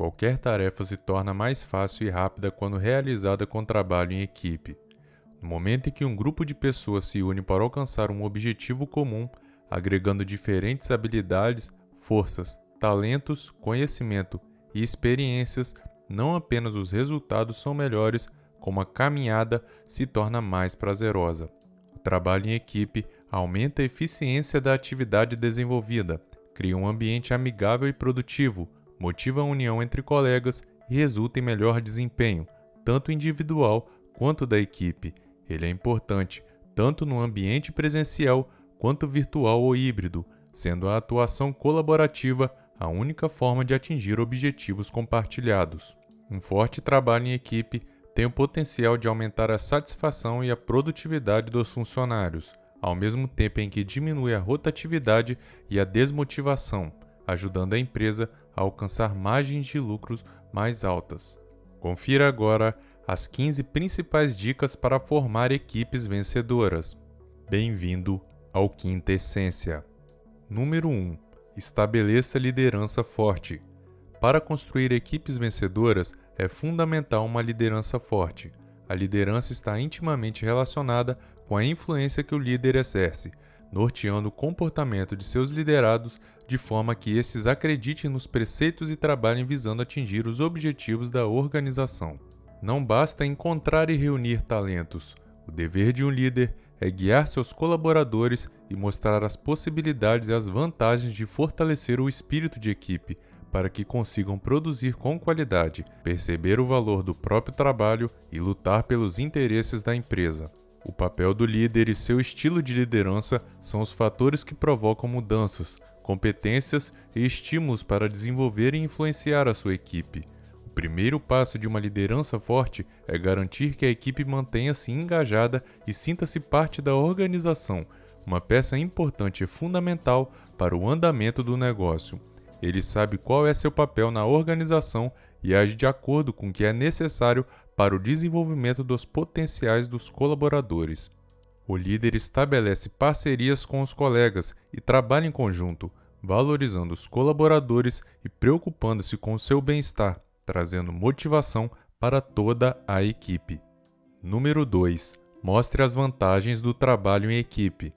Qualquer tarefa se torna mais fácil e rápida quando realizada com trabalho em equipe. No momento em que um grupo de pessoas se une para alcançar um objetivo comum, agregando diferentes habilidades, forças, talentos, conhecimento e experiências, não apenas os resultados são melhores, como a caminhada se torna mais prazerosa. O trabalho em equipe aumenta a eficiência da atividade desenvolvida, cria um ambiente amigável e produtivo, motiva a união entre colegas e resulta em melhor desempenho, tanto individual quanto da equipe. Ele é importante tanto no ambiente presencial quanto virtual ou híbrido, sendo a atuação colaborativa a única forma de atingir objetivos compartilhados. Um forte trabalho em equipe tem o potencial de aumentar a satisfação e a produtividade dos funcionários, ao mesmo tempo em que diminui a rotatividade e a desmotivação, ajudando a empresa a alcançar margens de lucros mais altas. Confira agora as 15 principais dicas para formar equipes vencedoras. Bem-vindo ao Quinta Essência. Número 1. Estabeleça liderança forte. Para construir equipes vencedoras, é fundamental uma liderança forte. A liderança está intimamente relacionada com a influência que o líder exerce, norteando o comportamento de seus liderados de forma que estes acreditem nos preceitos e trabalhem visando atingir os objetivos da organização. Não basta encontrar e reunir talentos. O dever de um líder é guiar seus colaboradores e mostrar as possibilidades e as vantagens de fortalecer o espírito de equipe, para que consigam produzir com qualidade, perceber o valor do próprio trabalho e lutar pelos interesses da empresa. O papel do líder e seu estilo de liderança são os fatores que provocam mudanças, competências e estímulos para desenvolver e influenciar a sua equipe. O primeiro passo de uma liderança forte é garantir que a equipe mantenha-se engajada e sinta-se parte da organização, uma peça importante e fundamental para o andamento do negócio. Ele sabe qual é seu papel na organização e age de acordo com o que é necessário para o desenvolvimento dos potenciais dos colaboradores. O líder estabelece parcerias com os colegas e trabalha em conjunto, valorizando os colaboradores e preocupando-se com o seu bem-estar, trazendo motivação para toda a equipe. Número 2. Mostre as vantagens do trabalho em equipe.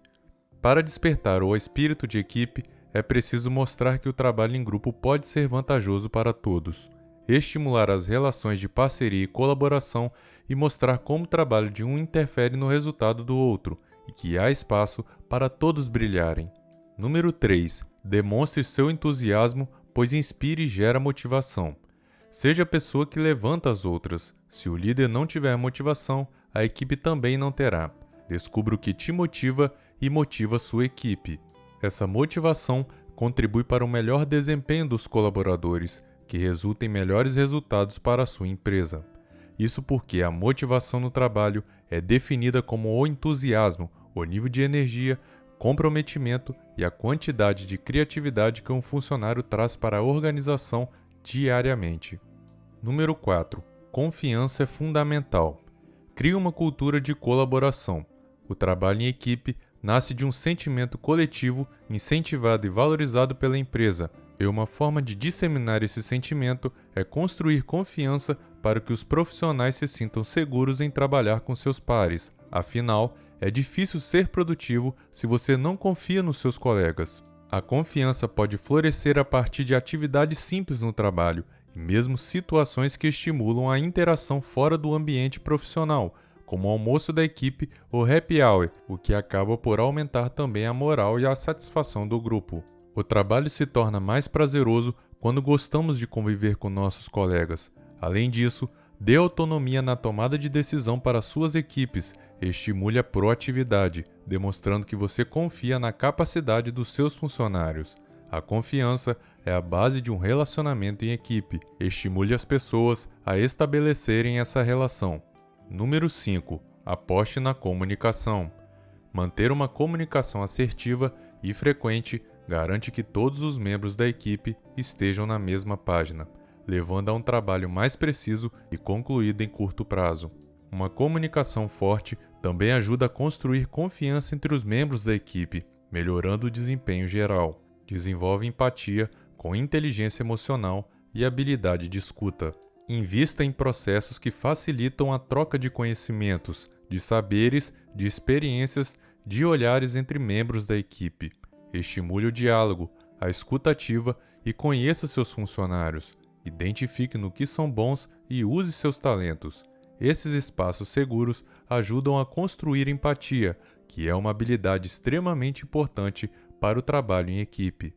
Para despertar o espírito de equipe, é preciso mostrar que o trabalho em grupo pode ser vantajoso para todos, estimular as relações de parceria e colaboração e mostrar como o trabalho de um interfere no resultado do outro e que há espaço para todos brilharem. Número 3. Demonstre seu entusiasmo, pois inspire e gera motivação. Seja a pessoa que levanta as outras. Se o líder não tiver motivação, a equipe também não terá. Descubra o que te motiva e motiva sua equipe. Essa motivação contribui para o melhor desempenho dos colaboradores, que resulta em melhores resultados para a sua empresa. Isso porque a motivação no trabalho é definida como o entusiasmo, o nível de energia, comprometimento e a quantidade de criatividade que um funcionário traz para a organização diariamente. Número 4. Confiança é fundamental. Crie uma cultura de colaboração. O trabalho em equipe nasce de um sentimento coletivo incentivado e valorizado pela empresa, e uma forma de disseminar esse sentimento é construir confiança para que os profissionais se sintam seguros em trabalhar com seus pares. Afinal, é difícil ser produtivo se você não confia nos seus colegas. A confiança pode florescer a partir de atividades simples no trabalho, e mesmo situações que estimulam a interação fora do ambiente profissional, como o almoço da equipe ou happy hour, o que acaba por aumentar também a moral e a satisfação do grupo. O trabalho se torna mais prazeroso quando gostamos de conviver com nossos colegas. Além disso, dê autonomia na tomada de decisão para suas equipes e estimule a proatividade, demonstrando que você confia na capacidade dos seus funcionários. A confiança é a base de um relacionamento em equipe. Estimule as pessoas a estabelecerem essa relação. Número 5. Aposte na comunicação. Manter uma comunicação assertiva e frequente garante que todos os membros da equipe estejam na mesma página, levando a um trabalho mais preciso e concluído em curto prazo. Uma comunicação forte também ajuda a construir confiança entre os membros da equipe, melhorando o desempenho geral. Desenvolve empatia com inteligência emocional e habilidade de escuta. Invista em processos que facilitam a troca de conhecimentos, de saberes, de experiências, de olhares entre membros da equipe. Estimule o diálogo, a escuta ativa e conheça seus funcionários. Identifique no que são bons e use seus talentos. Esses espaços seguros ajudam a construir empatia, que é uma habilidade extremamente importante para o trabalho em equipe.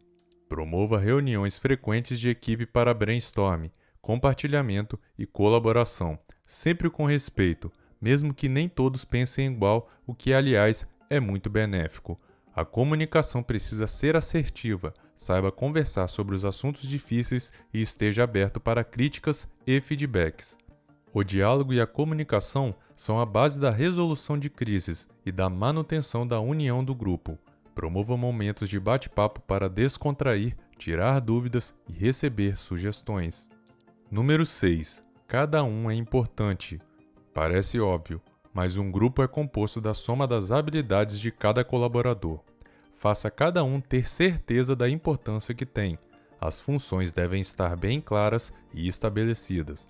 Promova reuniões frequentes de equipe para brainstorming, compartilhamento e colaboração, sempre com respeito, mesmo que nem todos pensem igual, o que, aliás, é muito benéfico. A comunicação precisa ser assertiva, saiba conversar sobre os assuntos difíceis e esteja aberto para críticas e feedbacks. O diálogo e a comunicação são a base da resolução de crises e da manutenção da união do grupo. Promova momentos de bate-papo para descontrair, tirar dúvidas e receber sugestões. Número 6. Cada um é importante. Parece óbvio, mas um grupo é composto da soma das habilidades de cada colaborador. Faça cada um ter certeza da importância que tem. As funções devem estar bem claras e estabelecidas.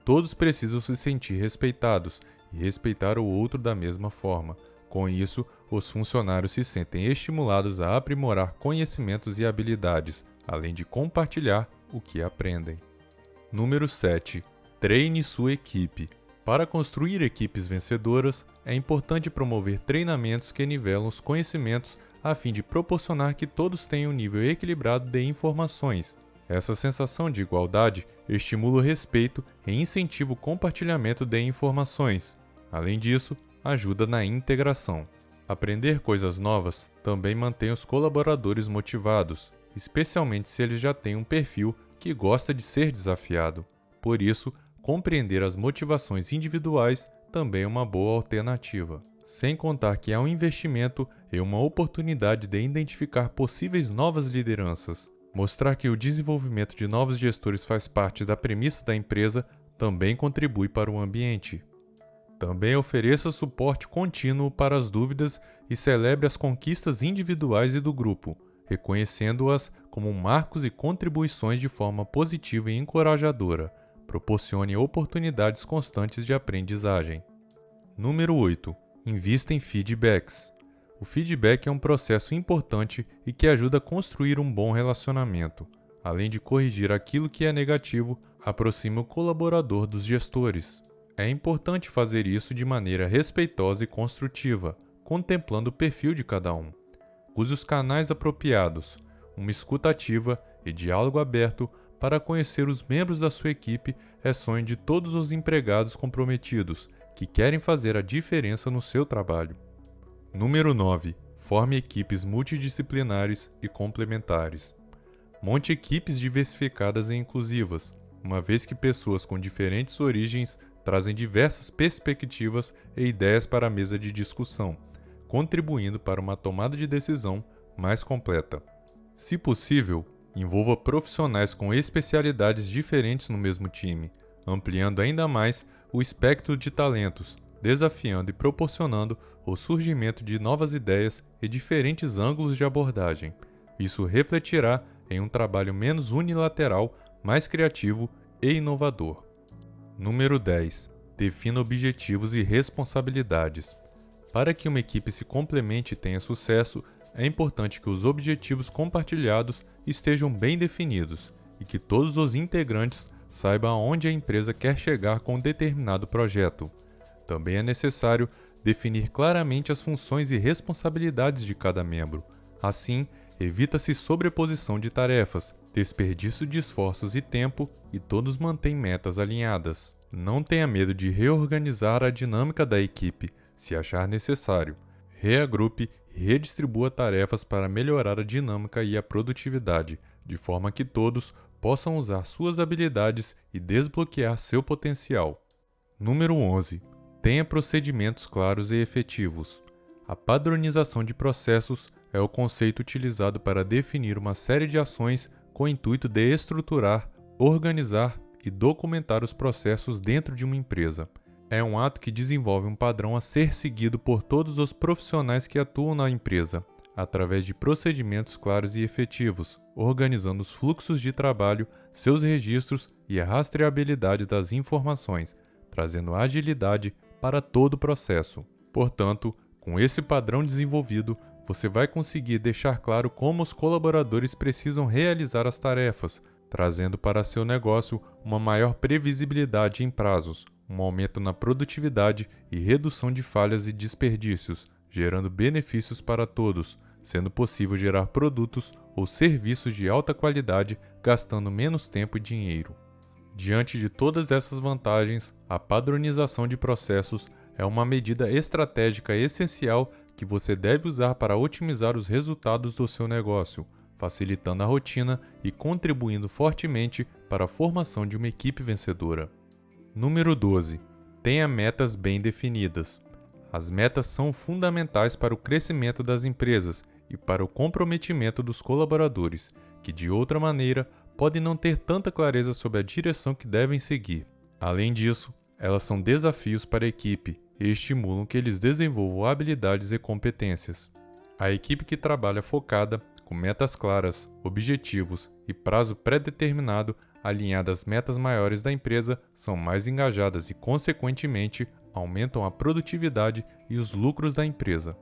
Todos precisam se sentir respeitados e respeitar o outro da mesma forma. Com isso, os funcionários se sentem estimulados a aprimorar conhecimentos e habilidades, além de compartilhar o que aprendem. Número 7. Treine sua equipe. Para construir equipes vencedoras, é importante promover treinamentos que nivelam os conhecimentos a fim de proporcionar que todos tenham um nível equilibrado de informações. Essa sensação de igualdade estimula o respeito e incentiva o compartilhamento de informações. Além disso, ajuda na integração. Aprender coisas novas também mantém os colaboradores motivados, especialmente se eles já têm um perfil que gosta de ser desafiado. Por isso, compreender as motivações individuais também é uma boa alternativa. Sem contar que há um investimento e uma oportunidade de identificar possíveis novas lideranças. Mostrar que o desenvolvimento de novos gestores faz parte da premissa da empresa também contribui para o ambiente. Também ofereça suporte contínuo para as dúvidas e celebre as conquistas individuais e do grupo, reconhecendo-as como marcos e contribuições de forma positiva e encorajadora. Proporcione oportunidades constantes de aprendizagem. Número 8. Invista em feedbacks. O feedback é um processo importante e que ajuda a construir um bom relacionamento. Além de corrigir aquilo que é negativo, aproxima o colaborador dos gestores. É importante fazer isso de maneira respeitosa e construtiva, contemplando o perfil de cada um. Use os canais apropriados, uma escuta ativa e diálogo aberto para conhecer os membros da sua equipe é sonho de todos os empregados comprometidos que querem fazer a diferença no seu trabalho. Número 9. Forme equipes multidisciplinares e complementares. Monte equipes diversificadas e inclusivas, uma vez que pessoas com diferentes origens trazem diversas perspectivas e ideias para a mesa de discussão, contribuindo para uma tomada de decisão mais completa. Se possível, envolva profissionais com especialidades diferentes no mesmo time, ampliando ainda mais o espectro de talentos, desafiando e proporcionando o surgimento de novas ideias e diferentes ângulos de abordagem. Isso refletirá em um trabalho menos unilateral, mais criativo e inovador. Número 10. Defina objetivos e responsabilidades. Para que uma equipe se complemente e tenha sucesso, é importante que os objetivos compartilhados estejam bem definidos e que todos os integrantes saibam aonde a empresa quer chegar com um determinado projeto. Também é necessário definir claramente as funções e responsabilidades de cada membro. Assim, evita-se sobreposição de tarefas, desperdício de esforços e tempo e todos mantêm metas alinhadas. Não tenha medo de reorganizar a dinâmica da equipe, se achar necessário. Reagrupe e redistribua tarefas para melhorar a dinâmica e a produtividade, de forma que todos possam usar suas habilidades e desbloquear seu potencial. Número 11. Tenha procedimentos claros e efetivos. A padronização de processos é o conceito utilizado para definir uma série de ações com o intuito de estruturar, organizar e documentar os processos dentro de uma empresa. É um ato que desenvolve um padrão a ser seguido por todos os profissionais que atuam na empresa, através de procedimentos claros e efetivos, organizando os fluxos de trabalho, seus registros e a rastreabilidade das informações, trazendo agilidade para todo o processo. Portanto, com esse padrão desenvolvido, você vai conseguir deixar claro como os colaboradores precisam realizar as tarefas, trazendo para seu negócio uma maior previsibilidade em prazos, um aumento na produtividade e redução de falhas e desperdícios, gerando benefícios para todos, sendo possível gerar produtos ou serviços de alta qualidade, gastando menos tempo e dinheiro. Diante de todas essas vantagens, a padronização de processos é uma medida estratégica essencial que você deve usar para otimizar os resultados do seu negócio, facilitando a rotina e contribuindo fortemente para a formação de uma equipe vencedora. Número 12. Tenha metas bem definidas. As metas são fundamentais para o crescimento das empresas e para o comprometimento dos colaboradores, que de outra maneira podem não ter tanta clareza sobre a direção que devem seguir. Além disso, elas são desafios para a equipe e estimulam que eles desenvolvam habilidades e competências. A equipe que trabalha focada, com metas claras, objetivos e prazo pré-determinado alinhadas às metas maiores da empresa, são mais engajadas e, consequentemente, aumentam a produtividade e os lucros da empresa.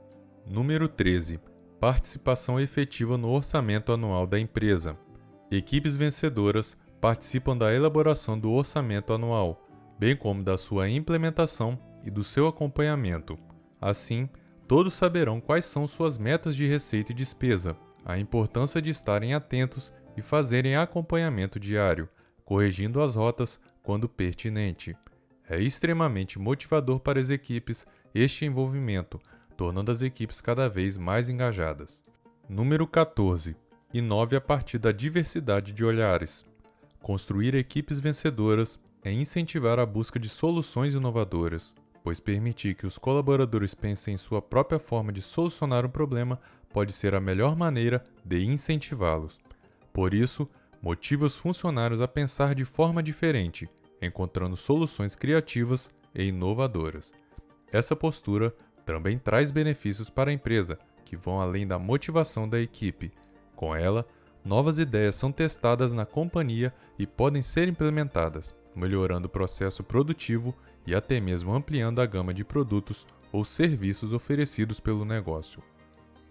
Número 13. Participação efetiva no orçamento anual da empresa. Equipes vencedoras participam da elaboração do orçamento anual, bem como da sua implementação e do seu acompanhamento. Assim, todos saberão quais são suas metas de receita e despesa, a importância de estarem atentos e fazerem acompanhamento diário, corrigindo as rotas quando pertinente. É extremamente motivador para as equipes este envolvimento, tornando as equipes cada vez mais engajadas. Número 14. Inove a partir da diversidade de olhares. Construir equipes vencedoras é incentivar a busca de soluções inovadoras, pois permitir que os colaboradores pensem em sua própria forma de solucionar um problema pode ser a melhor maneira de incentivá-los. Por isso, motive os funcionários a pensar de forma diferente, encontrando soluções criativas e inovadoras. Essa postura também traz benefícios para a empresa, que vão além da motivação da equipe. Com ela, novas ideias são testadas na companhia e podem ser implementadas, melhorando o processo produtivo e até mesmo ampliando a gama de produtos ou serviços oferecidos pelo negócio.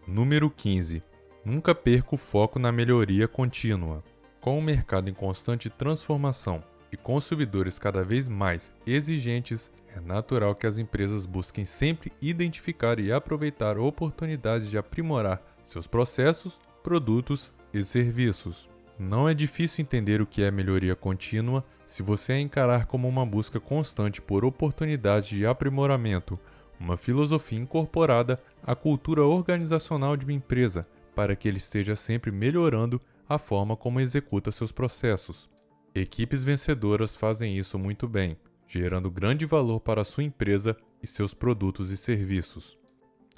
Número 15. Nunca perca o foco na melhoria contínua. Com o mercado em constante transformação e consumidores cada vez mais exigentes, é natural que as empresas busquem sempre identificar e aproveitar oportunidades de aprimorar seus processos, produtos e serviços. Não é difícil entender o que é melhoria contínua se você a encarar como uma busca constante por oportunidades de aprimoramento, uma filosofia incorporada à cultura organizacional de uma empresa, para que ele esteja sempre melhorando a forma como executa seus processos. Equipes vencedoras fazem isso muito bem, gerando grande valor para a sua empresa e seus produtos e serviços.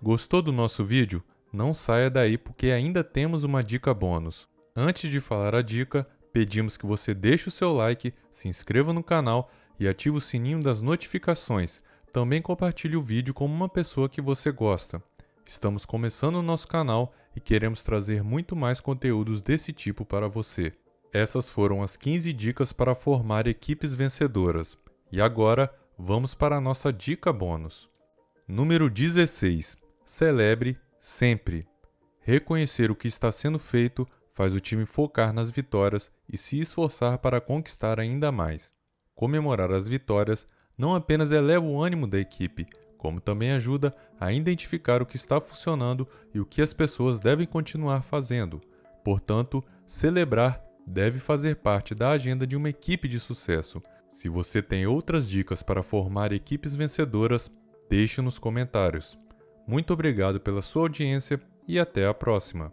Gostou do nosso vídeo? Não saia daí porque ainda temos uma dica bônus. Antes de falar a dica, pedimos que você deixe o seu like, se inscreva no canal e ative o sininho das notificações. Também compartilhe o vídeo com uma pessoa que você gosta. Estamos começando o nosso canal e queremos trazer muito mais conteúdos desse tipo para você. Essas foram as 15 dicas para formar equipes vencedoras. E agora, vamos para a nossa dica bônus. Número 16. Celebre sempre. Reconhecer o que está sendo feito faz o time focar nas vitórias e se esforçar para conquistar ainda mais. Comemorar as vitórias não apenas eleva o ânimo da equipe, como também ajuda a identificar o que está funcionando e o que as pessoas devem continuar fazendo. Portanto, celebrar deve fazer parte da agenda de uma equipe de sucesso. Se você tem outras dicas para formar equipes vencedoras, deixe nos comentários. Muito obrigado pela sua audiência e até a próxima!